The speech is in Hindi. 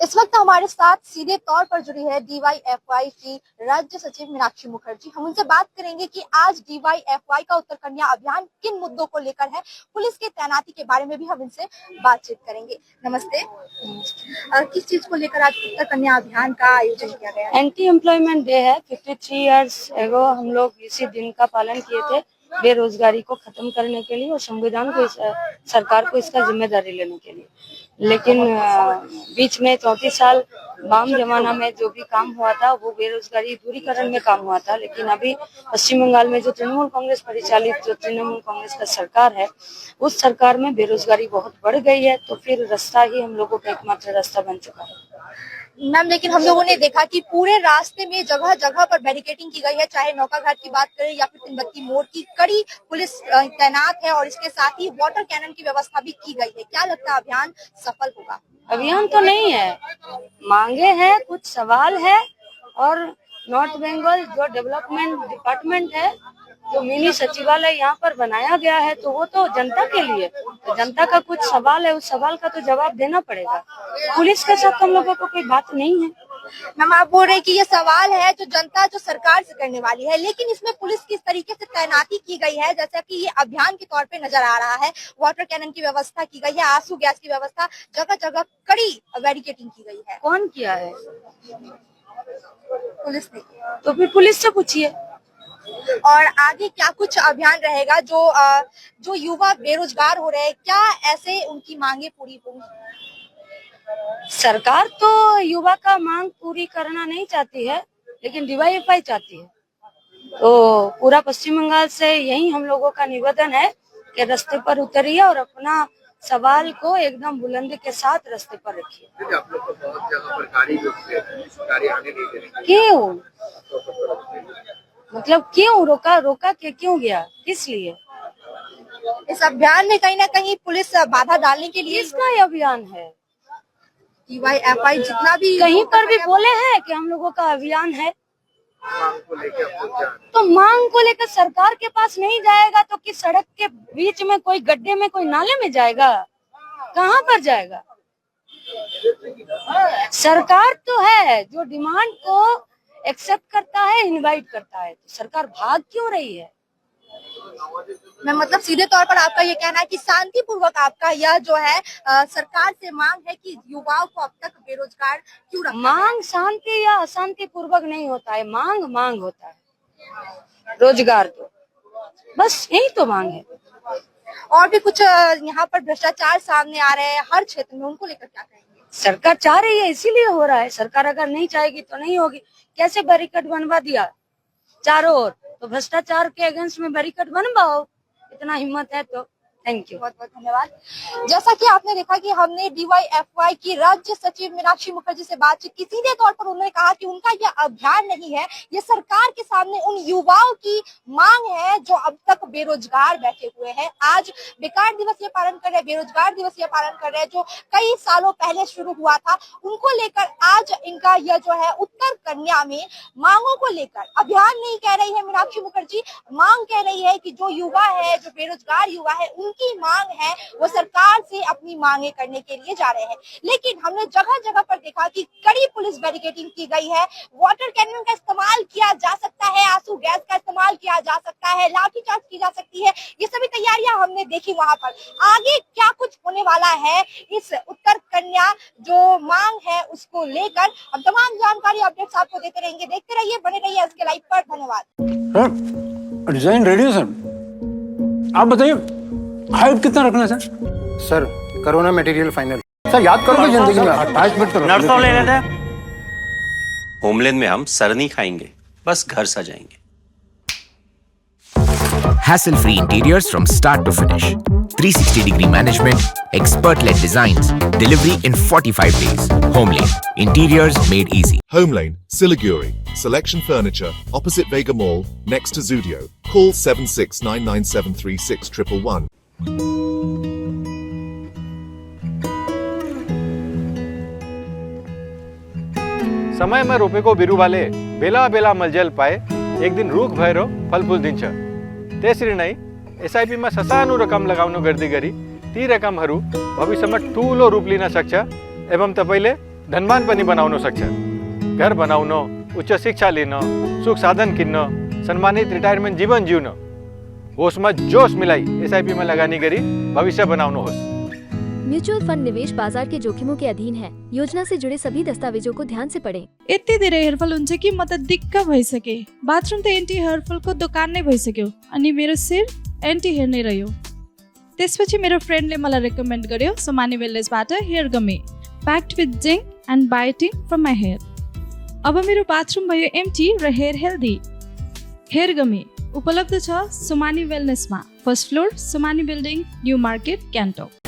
इस वक्त हमारे साथ सीधे तौर पर जुड़ी है डीवाईएफआई की राज्य सचिव मीनाक्षी मुखर्जी। हम उनसे बात करेंगे कि आज डीवाईएफआई का उत्तर कन्या अभियान किन मुद्दों को लेकर है, पुलिस की तैनाती के बारे में भी हम इनसे बातचीत करेंगे। नमस्ते। किस चीज को लेकर आज उत्तर कन्या अभियान का आयोजन किया गया? एंटी एम्प्लॉयमेंट डे है। 53 इयर्स एगो हम लोग इसी दिन का पालन किए थे बेरोजगारी को खत्म करने के लिए और संविधान को सरकार को इसका जिम्मेदारी लेने के लिए। लेकिन बीच में 34 साल वाम जमाना में जो भी काम हुआ था वो बेरोजगारी दूरीकरण में काम हुआ था। लेकिन अभी पश्चिम बंगाल में जो तृणमूल कांग्रेस परिचालित जो तृणमूल कांग्रेस का सरकार है, उस सरकार में बेरोजगारी बहुत बढ़ गई है। तो फिर रास्ता ही हम लोगों का एकमात्र रास्ता बन चुका है। मैम, लेकिन हम लोगों ने देखा कि पूरे रास्ते में जगह जगह पर बैरिकेडिंग की गई है, चाहे नौका घाट की बात करें या फिर तिनबत्ती मोड़ की। कड़ी पुलिस तैनात है और इसके साथ ही वाटर कैनन की व्यवस्था भी की गई है। क्या लगता है अभियान सफल होगा? अभियान तो नहीं है, मांगे हैं, कुछ सवाल है। और नॉर्थ बंगाल जो डेवलपमेंट डिपार्टमेंट है, जो मिनी सचिवालय यहाँ पर बनाया गया है, तो वो तो जनता के लिए, तो जनता का कुछ सवाल है, उस सवाल का तो जवाब देना पड़ेगा। पुलिस के साथ हम लोगों को कोई बात नहीं है। मैम, आप बोल रहे हैं कि ये सवाल है जो जनता जो सरकार से करने वाली है, लेकिन इसमें पुलिस किस तरीके से तैनाती की गई है, जैसा कि ये अभियान के तौर पे नजर आ रहा है। वाटर कैनन की व्यवस्था की गई है, आंसू गैस की व्यवस्था, जगह जगह कड़ी बैरिकेडिंग की गई है। कौन किया है? पुलिस ने। तो फिर पुलिस से पूछिए। और आगे क्या कुछ अभियान रहेगा? जो युवा बेरोजगार हो रहे हैं, क्या ऐसे उनकी मांगे पूरी होंगी? सरकार तो युवा का मांग पूरी करना नहीं चाहती है, लेकिन डीवाईएफआई चाहती है। तो पूरा पश्चिम बंगाल से यही हम लोगों का निवेदन है कि रास्ते पर उतरिए और अपना सवाल को एकदम बुलंदी के साथ रास्ते पर रखिए। आप लोग को बहुत जगह पर गाड़ी आने नहीं दे रही। क्यों? मतलब क्यों रोका के क्यों गया? किस लिए? इस अभियान में कहीं ना कहीं पुलिस बाधा डालने के लिए इसका ये अभियान है। डीवाईएफआई जितना भी कहीं पर भी बोले हैं कि हम लोगों का अभियान है। मांग को लेकर तो मांग को लेकर सरकार के पास नहीं जाएगा तो किस सड़क के बीच में, कोई गड्ढे में, कोई नाले में जाएगा? कहाँ पर जाएगा? सरकार तो है जो डिमांड को एक्सेप्ट करता है, इनवाइट करता है। तो सरकार भाग क्यों रही है? मैं मतलब सीधे तौर पर आपका ये कहना है कि शांतिपूर्वक आपका यह जो है सरकार से मांग है कि युवाओं को अब तक बेरोजगार क्यों रखा? मांग शांति या अशांति पूर्वक नहीं होता है, मांग होता है। रोजगार तो बस यही तो मांग है। और भी कुछ यहाँ पर भ्रष्टाचार सामने आ रहे हैं हर क्षेत्र में, उनको लेकर क्या कहेंगे? सरकार चाह रही है, इसीलिए हो रहा है। सरकार अगर नहीं चाहेगी तो नहीं होगी। कैसे बैरिकेड बनवा दिया चारों ओर? तो भ्रष्टाचार के अगेंस्ट में बैरिकेड बनवाओ, इतना हिम्मत है तो। थैंक यू, बहुत बहुत धन्यवाद। जैसा कि आपने देखा कि हमने डीवाईएफआई की राज्य सचिव मीनाक्षी मुखर्जी से बातचीत की। सीधे तौर पर उन्होंने कहा कि उनका यह अभियान नहीं है, ये सरकार के सामने उन युवाओं की मांग है जो अब तक बेरोजगार बैठे हुए हैं। आज बेकार दिवस ये पालन कर रहे हैं, बेरोजगार दिवस ये पालन कर रहे हैं, जो कई सालों पहले शुरू हुआ था। उनको लेकर आज इनका यह जो है उत्तर कन्या में मांगों को लेकर अभियान नहीं कह रही है मीनाक्षी मुखर्जी, मांग कह रही है कि जो युवा है, जो बेरोजगार युवा है, की मांग है वो सरकार से अपनी मांगे करने के लिए जा रहे हैं। लेकिन हमने जगह जगह पर देखा कि कड़ी पुलिस बैरिकेडिंग की गई है, वाटर कैनन का इस्तेमाल किया जा सकता है, आंसू गैस का इस्तेमाल किया जा सकता है, लाठीचार्ज की जा सकती है। ये सभी तैयारियां हमने देखी वहां पर। आगे क्या कुछ होने वाला है इस उत्तर कन्या जो मांग है उसको लेकर, हम तमाम जानकारी अपडेट्स आपको देते रहेंगे। देखते रहिए, बने रहिए SK लाइव पर। धन्यवाद। डिजाइन रेडी है सर, आप बताइए हाइट कितना रखना है सर? सर करो ना मटेरियल फाइनल। सर याद करोगे जिंदगी में 28 मिनट तो नर्सों ले लेते हैं। होमलैंड में हम सर नहीं खाएंगे, बस घर सजाएंगे। Hassle-free interiors from start to finish. 360-degree management, expert-led designs, delivery in 45 days. Homelane, interiors made easy. Homelane, Siliguri. Selection Furniture, opposite Vega Mall, next to Zudio. Call 7699736111. समय में रोपे को बिरु वाले बेला बेला मलजल पाए एक दिन रूख भैरो फल फूल दिन्छ त्यसरी नै एसआईपी में ससानो रकम लगाउनु गर्दै गरी ती रकमहरू भविष्यमा ठूलो रूप लिन सक्छ एवं तपाईले धनवान पनि बनाउन सक्छ। घर बनाउन, उच्च शिक्षा लिन, सुख साधन किन्न, सम्मानित रिटायरमेन्ट जीवन जिउन, होसमा जोश मिलाई एसआईपी में लगानी गरी भविष्य बनाउनुहोस्। म्यूचुअल फंड निवेश बाजार के जोखिमों के अधीन है। योजना से जुड़े सभी दस्तावेजों को ध्यान से पढ़ें। यति धेरै हेयरफल हुन्छ कि म त दिक्क भइसके। बाथरूम त एन्टी हेयरफलको दोकान नै भइसक्यो अनि मेरो शिर एन्टी हेयर नै रह्यो। त्यसपछि मेरो फ्रेन्डले मलाई रेकमेन्ड गर्यो सोमानी वेलनेसबाट hair gummy packed with zinc and biotin from my hair. अब मेरो बाथरूम भयो एम्टी र हेयर हेल्दी। हेयर गमी उपलब्ध छ सोमानी वेलनेसमा, first floor, Somani building, new market, Gangtok.